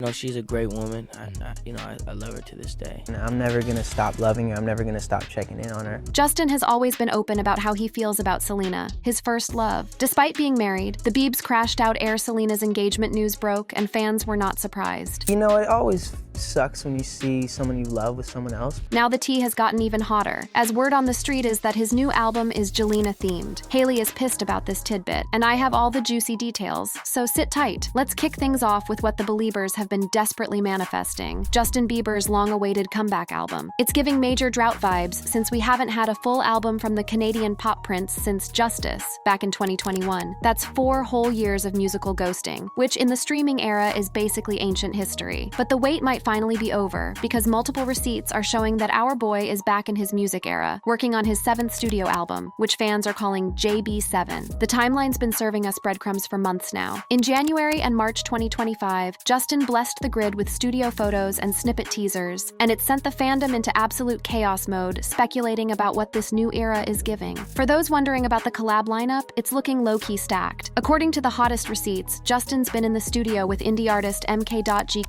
No, she's a great woman. I love her to this day. And I'm never gonna stop loving her. I'm never gonna stop checking in on her. Justin has always been open about how he feels about Selena, his first love. Despite being married, the Biebs crashed out ere Selena's engagement news broke, and fans were not surprised. You know, it always sucks when you see someone you love with someone else. Now the tea has gotten even hotter, as word on the street is that his new album is Gelina themed. Hailey is pissed about this tidbit, and I have all the juicy details, so sit tight. Let's kick things off with what the Beliebers have been desperately manifesting: Justin Bieber's long-awaited comeback album. It's giving major drought vibes since we haven't had a full album from the Canadian pop prince since Justice, back in 2021. That's 4 whole years of musical ghosting, which in the streaming era is basically ancient history. But the wait might finally be over, because multiple receipts are showing that our boy is back in his music era, working on his 7th studio album, which fans are calling JB7. The timeline's been serving us breadcrumbs for months now. In January and March 2025, Justin blessed the grid with studio photos and snippet teasers, and it sent the fandom into absolute chaos mode, speculating about what this new era is giving. For those wondering about the collab lineup, it's looking low-key stacked. According to the hottest receipts, Justin's been in the studio with indie artist MK.G,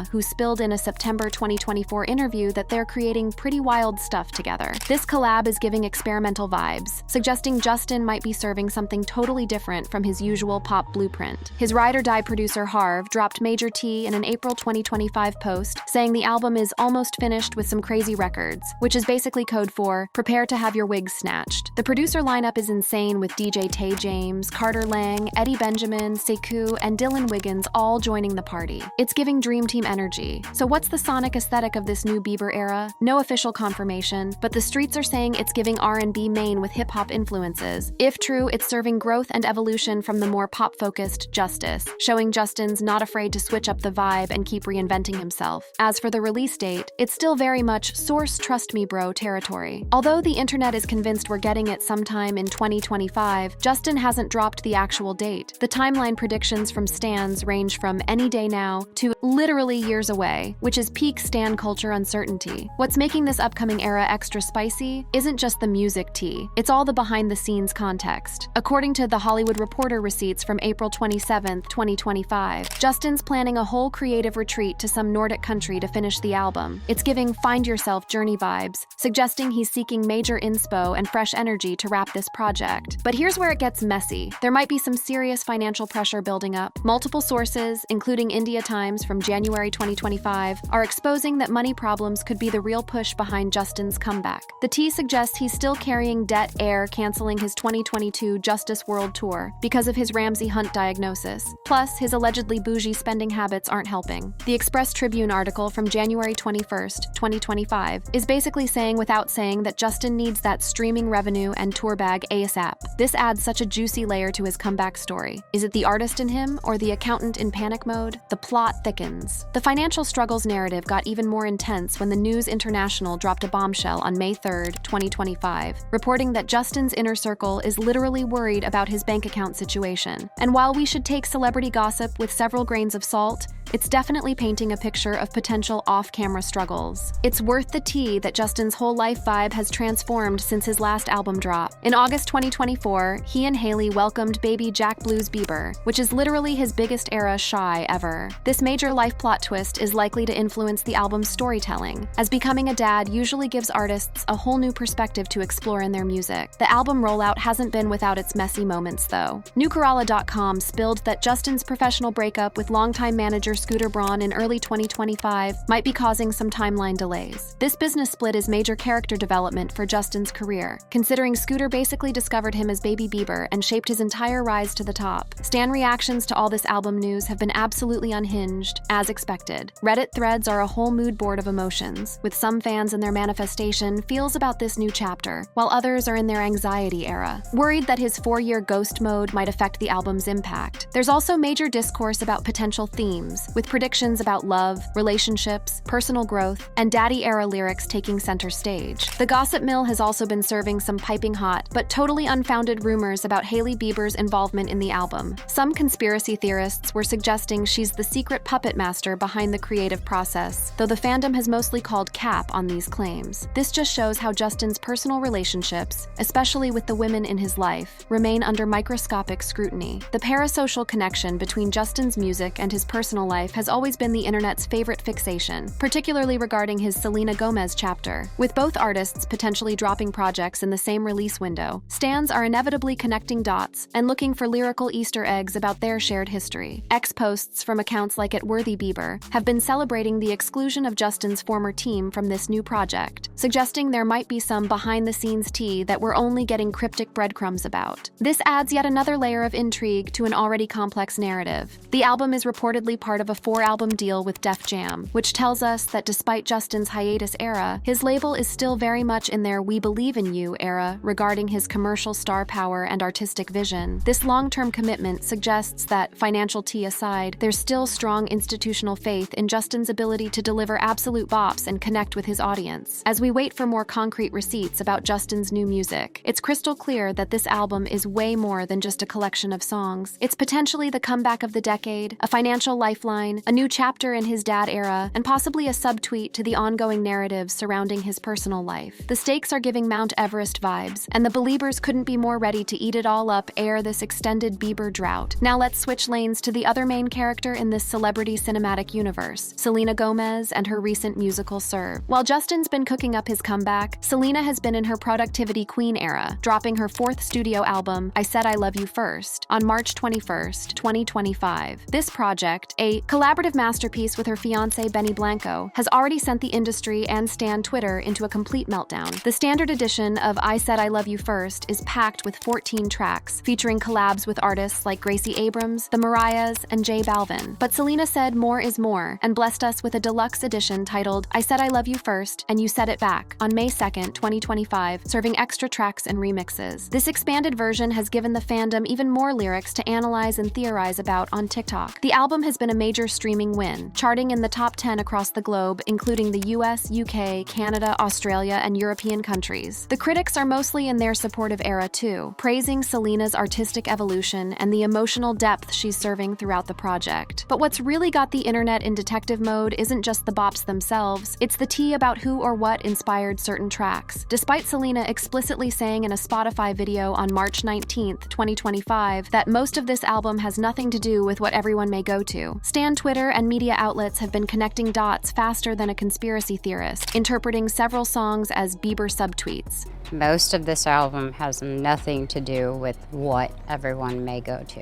who spilled in a September 2024 interview that they're creating pretty wild stuff together. This collab is giving experimental vibes, suggesting Justin might be serving something totally different from his usual pop blueprint. His ride-or-die producer Harv dropped major tea in an April 2025 post, saying the album is almost finished with some crazy records, which is basically code for prepare to have your wigs snatched. The producer lineup is insane, with DJ Tay James, Carter Lang, Eddie Benjamin, Sekou, and Dylan Wiggins all joining the party. It's giving Dream Team energy. So what's the sonic aesthetic of this new Bieber era? No official confirmation, but the streets are saying it's giving R&B main with hip-hop influences. If true, it's serving growth and evolution from the more pop-focused Justice, showing Justin's not afraid to switch up the vibe and keep reinventing himself. As for the release date, it's still very much source trust me bro territory. Although the internet is convinced we're getting it sometime in 2025, Justin hasn't dropped the actual date. The timeline predictions from stans range from any day now to literally years away, which is peak stan culture uncertainty. What's making this upcoming era extra spicy isn't just the music tea, it's all the behind-the-scenes context. According to The Hollywood Reporter receipts from April 27, 2025, Justin's planning a whole creative retreat to some Nordic country to finish the album. It's giving Find Yourself journey vibes, suggesting he's seeking major inspo and fresh energy to wrap this project. But here's where it gets messy. There might be some serious financial pressure building up. Multiple sources, including India Times from January 2025, are exposing that money problems could be the real push behind Justin's comeback. The tea suggests he's still carrying debt, canceling his 2022 Justice World Tour because of his Ramsay Hunt diagnosis. Plus, his allegedly bougie spending habits aren't helping. The Express Tribune article from January 21st, 2025, is basically saying without saying that Justin needs that streaming revenue and tour bag ASAP. This adds such a juicy layer to his comeback story. Is it the artist in him or the accountant in panic mode? The plot thickens. The financial struggles narrative got even more intense when the News International dropped a bombshell on May 3, 2025, reporting that Justin's inner circle is literally worried about his bank account situation. And while we should take celebrity gossip with several grains of salt, it's definitely painting a picture of potential off-camera struggles. It's worth the tea that Justin's whole life vibe has transformed since his last album drop. In August 2024, he and Hailey welcomed baby Jack Blues Bieber, which is literally his biggest era shy ever. This major life plot twist is likely to influence the album's storytelling, as becoming a dad usually gives artists a whole new perspective to explore in their music. The album rollout hasn't been without its messy moments, though. NewKerala.com spilled that Justin's professional breakup with longtime manager Scooter Braun in early 2025 might be causing some timeline delays. This business split is major character development for Justin's career, considering Scooter basically discovered him as Baby Bieber and shaped his entire rise to the top. Stan reactions to all this album news have been absolutely unhinged, as expected. Reddit threads are a whole mood board of emotions, with some fans in their manifestation feels about this new chapter, while others are in their anxiety era, worried that his 4-year ghost mode might affect the album's impact. There's also major discourse about potential themes, with predictions about love, relationships, personal growth, and daddy-era lyrics taking center stage. The gossip mill has also been serving some piping hot, but totally unfounded rumors about Hailey Bieber's involvement in the album. Some conspiracy theorists were suggesting she's the secret puppet master behind the creative process, though the fandom has mostly called cap on these claims. This just shows how Justin's personal relationships, especially with the women in his life, remain under microscopic scrutiny. The parasocial connection between Justin's music and his personal life has always been the internet's favorite fixation, particularly regarding his Selena Gomez chapter. With both artists potentially dropping projects in the same release window, stans are inevitably connecting dots and looking for lyrical Easter eggs about their shared history. X-posts from accounts like Hailey Bieber have been celebrating the exclusion of Justin's former team from this new project, suggesting there might be some behind-the-scenes tea that we're only getting cryptic breadcrumbs about. This adds yet another layer of intrigue to an already complex narrative. The album is reportedly part of a 4-album deal with Def Jam, which tells us that despite Justin's hiatus era, his label is still very much in their "We Believe in You" era regarding his commercial star power and artistic vision. This long-term commitment suggests that, financial tea aside, there's still strong institutional faith in Justin's ability to deliver absolute bops and connect with his audience. As we wait for more concrete receipts about Justin's new music, it's crystal clear that this album is way more than just a collection of songs. It's potentially the comeback of the decade, a financial lifeline, a new chapter in his dad era, and possibly a subtweet to the ongoing narratives surrounding his personal life. The stakes are giving Mount Everest vibes, and the Beliebers couldn't be more ready to eat it all up ere this extended Bieber drought. Now let's switch lanes to the other main character in this celebrity cinematic universe, Selena Gomez and her recent musical serve. While Justin's been cooking up his comeback, Selena has been in her productivity queen era, dropping her 4th studio album, I Said I Love You First, on March 21st, 2025. This project, a collaborative masterpiece with her fiancé Benny Blanco, has already sent the industry and stan Twitter into a complete meltdown. The standard edition of I Said I Love You First is packed with 14 tracks, featuring collabs with artists like Gracie Abrams, The Mariahs, and J Balvin. But Selena said more is more, and blessed us with a deluxe edition titled I Said I Love You First, and You Said It Back, on May 2nd, 2025, serving extra tracks and remixes. This expanded version has given the fandom even more lyrics to analyze and theorize about on TikTok. The album has been a major streaming win, charting in the top 10 across the globe, including the US, UK, Canada, Australia, and European countries. The critics are mostly in their supportive era too, praising Selena's artistic evolution and the emotional depth she's serving throughout the project. But what's really got the internet in detective mode isn't just the bops themselves, it's the tea about who or what inspired certain tracks. Despite Selena explicitly saying in a Spotify video on March 19th, 2025, that most of this album has nothing to do with what everyone may go to, stan Twitter and media outlets have been connecting dots faster than a conspiracy theorist, interpreting several songs as Bieber subtweets. Most of this album has nothing to do with what everyone may go to.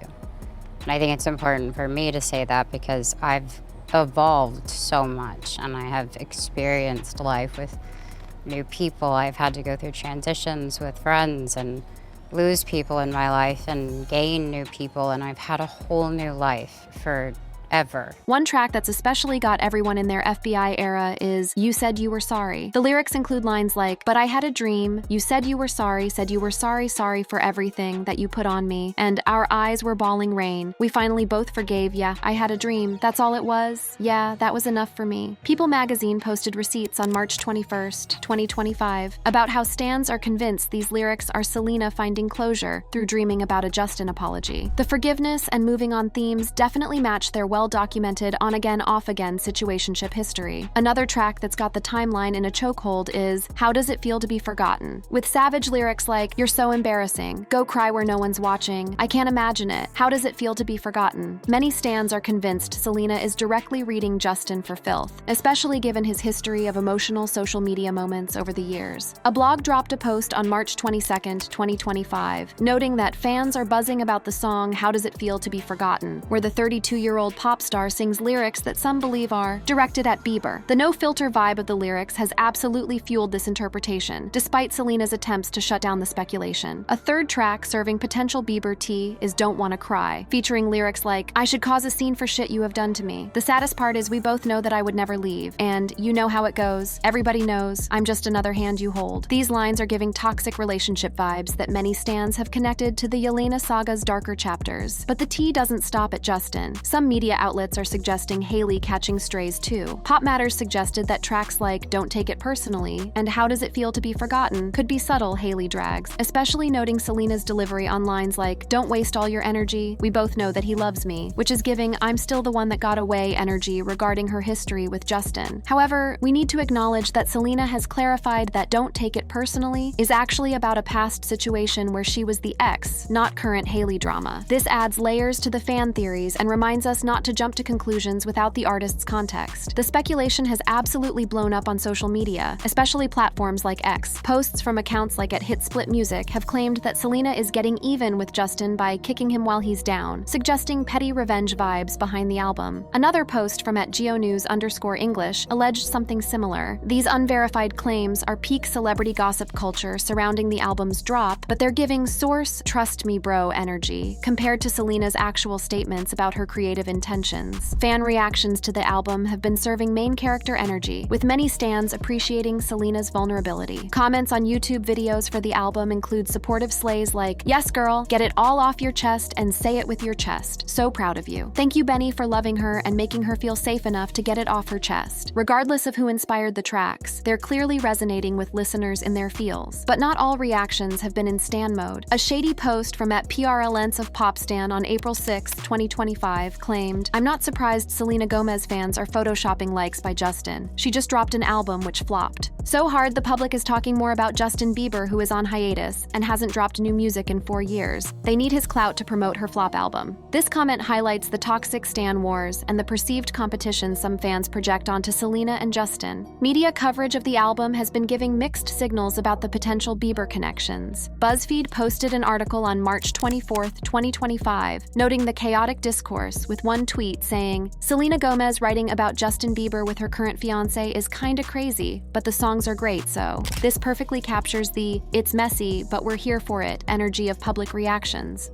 And I think it's important for me to say that because I've evolved so much and I have experienced life with new people. I've had to go through transitions with friends and lose people in my life and gain new people, and I've had a whole new life forever. One track that's especially got everyone in their FBI era is You Said You Were Sorry. The lyrics include lines like, but I had a dream, you said you were sorry, said you were sorry for everything that you put on me, and our eyes were bawling rain. We finally both forgave, yeah, I had a dream, that's all it was, yeah, that was enough for me. People magazine posted receipts on March 21st, 2025, about how stans are convinced these lyrics are Selena finding closure through dreaming about a Justin apology. The forgiveness and moving on themes definitely match their well-documented on-again, off-again situationship history. Another track that's got the timeline in a chokehold is How Does It Feel to Be Forgotten? With savage lyrics like, you're so embarrassing, go cry where no one's watching, I can't imagine it, how does it feel to be forgotten? Many stans are convinced Selena is directly reading Justin for filth, especially given his history of emotional social media moments over the years. A blog dropped a post on March 22nd, 2025, noting that fans are buzzing about the song How Does It Feel to Be Forgotten, where the 32-year-old pop star sings lyrics that some believe are directed at Bieber. The no-filter vibe of the lyrics has absolutely fueled this interpretation, despite Selena's attempts to shut down the speculation. A third track serving potential Bieber tea is Don't Wanna Cry, featuring lyrics like, I should cause a scene for shit you have done to me. The saddest part is we both know that I would never leave, and you know how it goes, everybody knows, I'm just another hand you hold. These lines are giving toxic relationship vibes that many stans have connected to the Gelina saga's darker chapters. But the tea doesn't stop at Justin. Some media outlets are suggesting Hailey catching strays too. Pop Matters suggested that tracks like Don't Take It Personally and How Does It Feel to Be Forgotten could be subtle Hailey drags, especially noting Selena's delivery on lines like Don't waste all your energy, we both know that he loves me, which is giving I'm still the one that got away energy regarding her history with Justin. However, we need to acknowledge that Selena has clarified that Don't Take It Personally is actually about a past situation where she was the ex, not current Hailey drama. This adds layers to the fan theories and reminds us not to to jump to conclusions without the artist's context. The speculation has absolutely blown up on social media, especially platforms like X. Posts from accounts like @HitSplitMusic have claimed that Selena is getting even with Justin by kicking him while he's down, suggesting petty revenge vibes behind the album. Another post from @GeoNews_English alleged something similar. These unverified claims are peak celebrity gossip culture surrounding the album's drop, but they're giving source, trust me bro energy, compared to Selena's actual statements about her creative intentions. Fan reactions to the album have been serving main character energy, with many stans appreciating Selena's vulnerability. Comments on YouTube videos for the album include supportive slays like, "Yes girl, get it all off your chest and say it with your chest. So proud of you. Thank you Benny for loving her and making her feel safe enough to get it off her chest." Regardless of who inspired the tracks, they're clearly resonating with listeners in their feels. But not all reactions have been in stan mode. A shady post from @PRLence of Popstan on April 6, 2025 claimed, "I'm not surprised Selena Gomez fans are photoshopping likes by Justin. She just dropped an album which flopped. So hard the public is talking more about Justin Bieber, who is on hiatus and hasn't dropped new music in 4 years. They need his clout to promote her flop album." This comment highlights the toxic stan wars and the perceived competition some fans project onto Selena and Justin. Media coverage of the album has been giving mixed signals about the potential Bieber connections. BuzzFeed posted an article on March 24, 2025, noting the chaotic discourse, with one tweet saying, "Selena Gomez writing about Justin Bieber with her current fiancé is kinda crazy, but the songs are great, so." This perfectly captures the "it's messy, but we're here for it" energy of public reactions.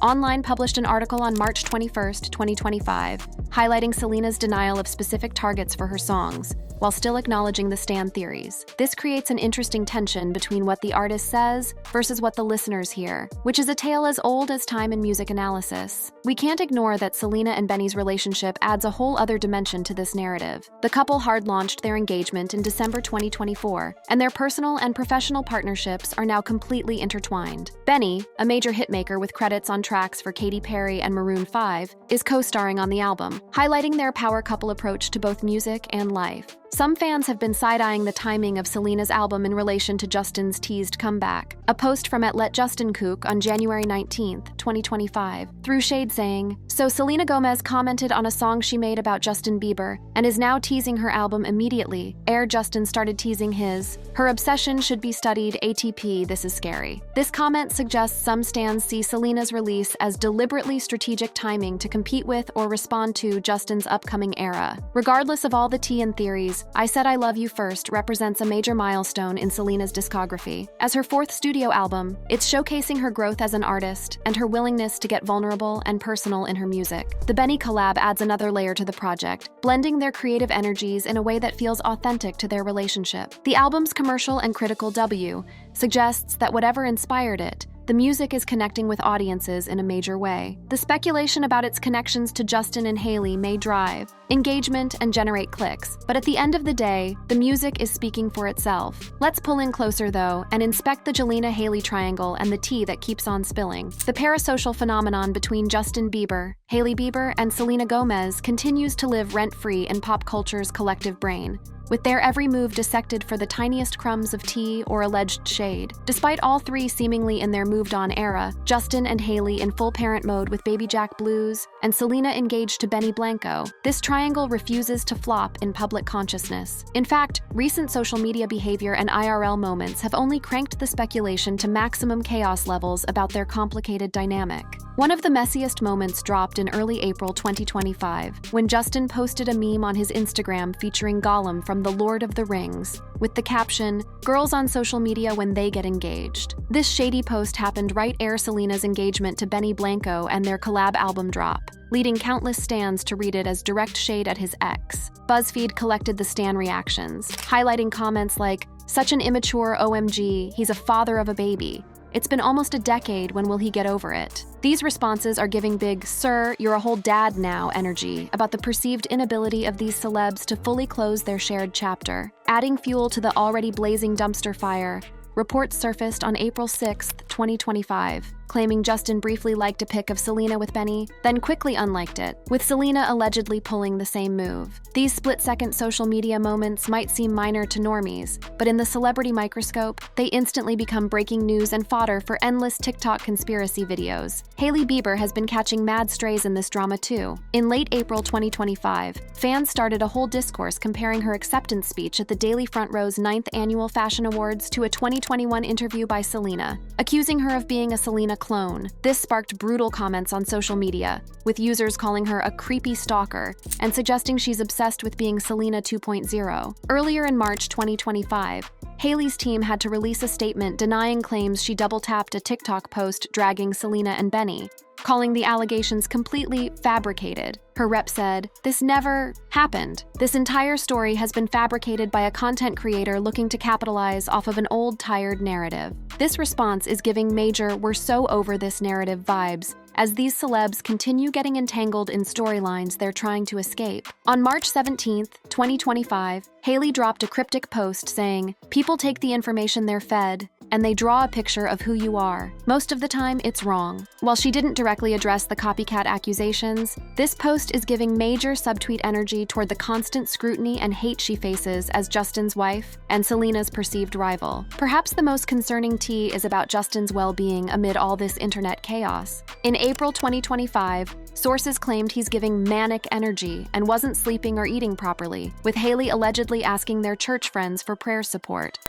Online published an article on March 21, 2025, highlighting Selena's denial of specific targets for her songs, while still acknowledging the stan theories. This creates an interesting tension between what the artist says versus what the listeners hear, which is a tale as old as time in music analysis. We can't ignore that Selena and Benny's relationship adds a whole other dimension to this narrative. The couple hard-launched their engagement in December 2024, and their personal and professional partnerships are now completely intertwined. Benny, a major hitmaker with credits on tracks for Katy Perry and Maroon 5, is co-starring on the album, highlighting their power couple approach to both music and life. Some fans have been side-eyeing the timing of Selena's album in relation to Justin's teased comeback. A post from @LetJustinCook on January 19, 2025, threw shade saying, "So Selena Gomez commented on a song she made about Justin Bieber and is now teasing her album immediately. Justin started teasing his. Her obsession should be studied. ATP, this is scary." This comment suggests some stans see Selena's release as deliberately strategic timing to compete with or respond to Justin's upcoming era. Regardless of all the tea and theories, I Said I Love You First represents a major milestone in Selena's discography. As her 4th studio album, it's showcasing her growth as an artist and her willingness to get vulnerable and personal in her music. The Benny collab adds another layer to the project, blending their creative energies in a way that feels authentic to their relationship. The album's commercial and critical W suggests that whatever inspired it, the music is connecting with audiences in a major way. The speculation about its connections to Justin and Hailey may drive engagement and generate clicks, but at the end of the day, the music is speaking for itself. Let's pull in closer though and inspect the Gelina-Hailey triangle and the tea that keeps on spilling. The parasocial phenomenon between Justin Bieber, Hailey Bieber, and Selena Gomez continues to live rent-free in pop culture's collective brain, with their every move dissected for the tiniest crumbs of tea or alleged shade. Despite all three seemingly in their moved-on era, Justin and Hailey in full parent mode with Baby Jack Blues, and Selena engaged to Benny Blanco, this triangle refuses to flop in public consciousness. In fact, recent social media behavior and IRL moments have only cranked the speculation to maximum chaos levels about their complicated dynamic. One of the messiest moments dropped in early April 2025, when Justin posted a meme on his Instagram featuring Gollum from The Lord of the Rings, with the caption, "Girls on social media when they get engaged." This shady post happened right ere Selena's engagement to Benny Blanco and their collab album drop, leading countless stans to read it as direct shade at his ex. BuzzFeed collected the stan reactions, highlighting comments like, "Such an immature OMG, he's a father of a baby. It's been almost a decade, when will he get over it?" These responses are giving big, "Sir, you're a whole dad now" energy about the perceived inability of these celebs to fully close their shared chapter. Adding fuel to the already blazing dumpster fire, reports surfaced on April 6, 2025, claiming Justin briefly liked a pic of Selena with Benny, then quickly unliked it, with Selena allegedly pulling the same move. These split-second social media moments might seem minor to normies, but in the celebrity microscope, they instantly become breaking news and fodder for endless TikTok conspiracy videos. Hailey Bieber has been catching mad strays in this drama too. In late April 2025, fans started a whole discourse comparing her acceptance speech at the Daily Front Row's 9th Annual Fashion Awards to a 2021 interview by Selena, accusing her of being a Selena clone. This sparked brutal comments on social media, with users calling her a creepy stalker and suggesting she's obsessed with being Selena 2.0. Earlier in March 2025, Hailey's team had to release a statement denying claims she double-tapped a TikTok post dragging Selena and Benny, calling the allegations completely fabricated. Her rep said, "This never happened. This entire story has been fabricated by a content creator looking to capitalize off of an old, tired narrative." This response is giving major "we're so over this narrative" vibes, as these celebs continue getting entangled in storylines they're trying to escape. On March 17, 2025, Hailey dropped a cryptic post saying, "People take the information they're fed, and they draw a picture of who you are. Most of the time, it's wrong." While she didn't directly address the copycat accusations, this post is giving major subtweet energy toward the constant scrutiny and hate she faces as Justin's wife and Selena's perceived rival. Perhaps the most concerning tea is about Justin's well-being amid all this internet chaos. In April 2025, sources claimed he's giving manic energy and wasn't sleeping or eating properly, with Hailey allegedly asking their church friends for prayer support.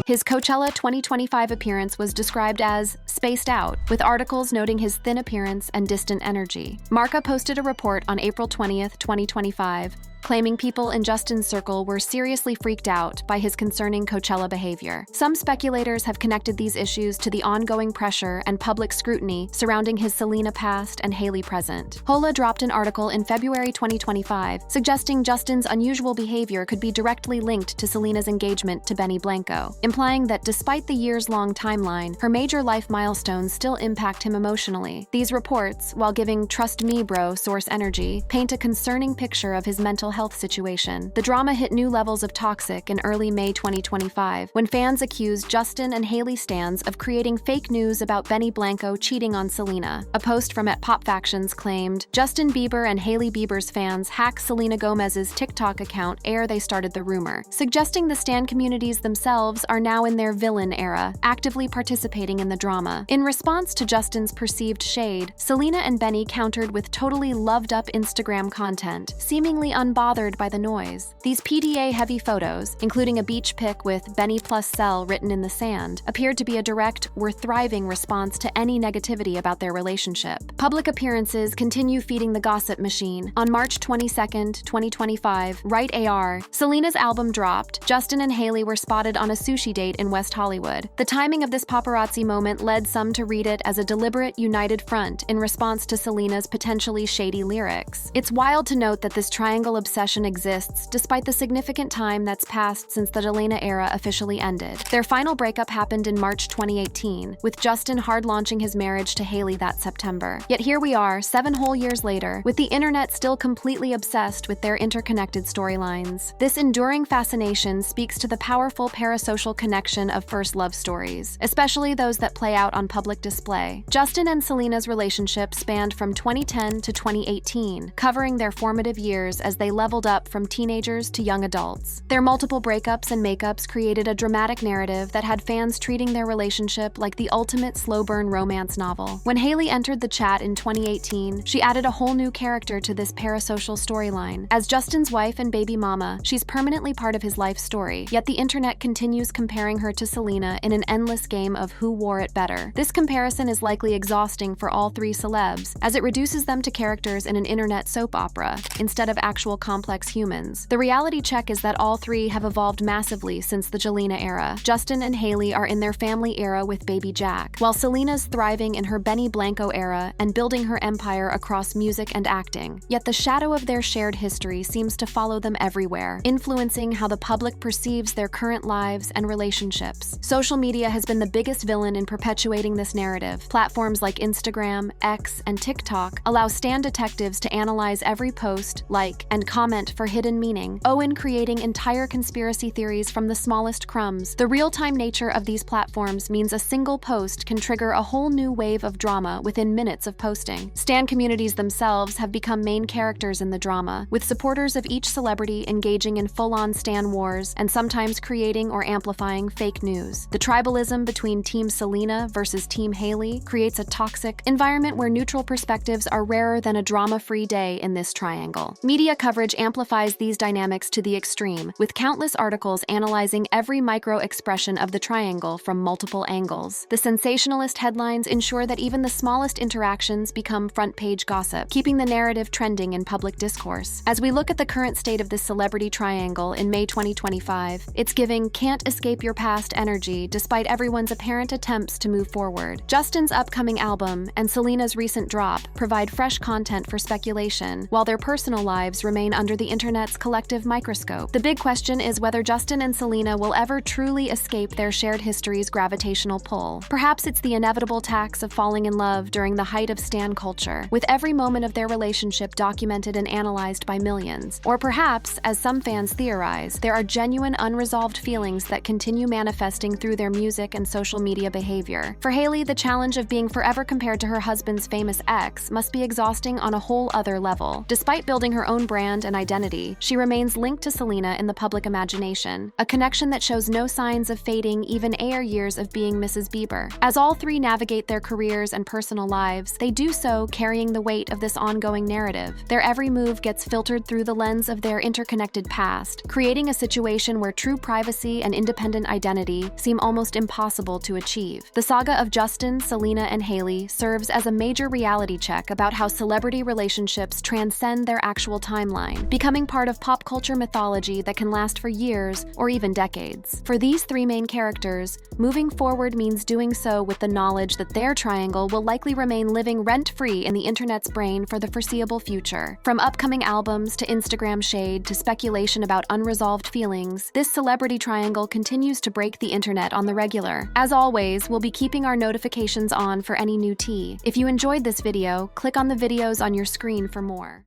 His Coachella 2025 appearance was described as spaced out, with articles noting his thin appearance and distant energy. Marca posted a report on April 20th, 2025, claiming people in Justin's circle were seriously freaked out by his concerning Coachella behavior. Some speculators have connected these issues to the ongoing pressure and public scrutiny surrounding his Selena past and Hailey present. Hola dropped an article in February 2025 suggesting Justin's unusual behavior could be directly linked to Selena's engagement to Benny Blanco, implying that despite the years-long timeline, her major life milestones still impact him emotionally. These reports, while giving "trust me bro" source energy, paint a concerning picture of his mental health situation. The drama hit new levels of toxic in early May 2025, when fans accused Justin and Hailey stans of creating fake news about Benny Blanco cheating on Selena. A post from @PopFactions claimed, "Justin Bieber and Hailey Bieber's fans hack Selena Gomez's TikTok account ere they started the rumor," suggesting the stan communities themselves are now in their villain era, actively participating in the drama. In response to Justin's perceived shade, Selena and Benny countered with totally loved-up Instagram content, seemingly unbothered by the noise. These PDA-heavy photos, including a beach pic with "Benny plus Cell" written in the sand, appeared to be a direct "we're thriving" response to any negativity about their relationship. Public appearances continue feeding the gossip machine. On March 22nd, 2025, Right AR, Selena's album dropped. Justin and Hailey were spotted on a sushi date in West Hollywood. The timing of this paparazzi moment led some to read it as a deliberate united front in response to Selena's potentially shady lyrics. It's wild to note that this triangle obsession exists despite the significant time that's passed since the Gelina era officially ended. Their final breakup happened in March 2018, with Justin hard launching his marriage to Hailey that September. Yet here we are, 7 whole years later, with the internet still completely obsessed with their interconnected storylines. This enduring fascination speaks to the powerful parasocial connection of first love stories, especially those that play out on public display. Justin and Selena's relationship spanned from 2010 to 2018, covering their formative years as they leveled up from teenagers to young adults. Their multiple breakups and makeups created a dramatic narrative that had fans treating their relationship like the ultimate slow-burn romance novel. When Hailey entered the chat in 2018, she added a whole new character to this parasocial storyline. As Justin's wife and baby mama, she's permanently part of his life story, yet the internet continues comparing her to Selena in an endless game of who wore it better. This comparison is likely exhausting for all 3 celebs, as it reduces them to characters in an internet soap opera, instead of actual complex humans. The reality check is that all 3 have evolved massively since the Gelina era. Justin and Hailey are in their family era with baby Jack, while Selena's thriving in her Benny Blanco era and building her empire across music and acting. Yet the shadow of their shared history seems to follow them everywhere, influencing how the public perceives their current lives and relationships. Social media has been the biggest villain in perpetuating this narrative. Platforms like Instagram, X, and TikTok allow stan detectives to analyze every post, like, and comment comment for hidden meaning. Owen creating entire conspiracy theories from the smallest crumbs. The real-time nature of these platforms means a single post can trigger a whole new wave of drama within minutes of posting. Stan communities themselves have become main characters in the drama, with supporters of each celebrity engaging in full-on Stan wars and sometimes creating or amplifying fake news. The tribalism between Team Selena versus Team Hailey creates a toxic environment where neutral perspectives are rarer than a drama-free day in this triangle. Media coverage amplifies these dynamics to the extreme, with countless articles analyzing every micro-expression of the triangle from multiple angles. The sensationalist headlines ensure that even the smallest interactions become front-page gossip, keeping the narrative trending in public discourse. As we look at the current state of this celebrity triangle in May 2025, it's giving can't escape your past energy despite everyone's apparent attempts to move forward. Justin's upcoming album and Selena's recent drop provide fresh content for speculation, while their personal lives remain under the internet's collective microscope. The big question is whether Justin and Selena will ever truly escape their shared history's gravitational pull. Perhaps it's the inevitable tax of falling in love during the height of stan culture, with every moment of their relationship documented and analyzed by millions. Or perhaps, as some fans theorize, there are genuine unresolved feelings that continue manifesting through their music and social media behavior. For Hailey, the challenge of being forever compared to her husband's famous ex must be exhausting on a whole other level. Despite building her own brand and identity, she remains linked to Selena in the public imagination, a connection that shows no signs of fading even years of being Mrs. Bieber. As all three navigate their careers and personal lives, they do so carrying the weight of this ongoing narrative. Their every move gets filtered through the lens of their interconnected past, creating a situation where true privacy and independent identity seem almost impossible to achieve. The saga of Justin, Selena, and Hailey serves as a major reality check about how celebrity relationships transcend their actual timeline, becoming part of pop culture mythology that can last for years or even decades. For these three main characters, moving forward means doing so with the knowledge that their triangle will likely remain living rent-free in the internet's brain for the foreseeable future. From upcoming albums to Instagram shade to speculation about unresolved feelings, this celebrity triangle continues to break the internet on the regular. As always, we'll be keeping our notifications on for any new tea. If you enjoyed this video, click on the videos on your screen for more.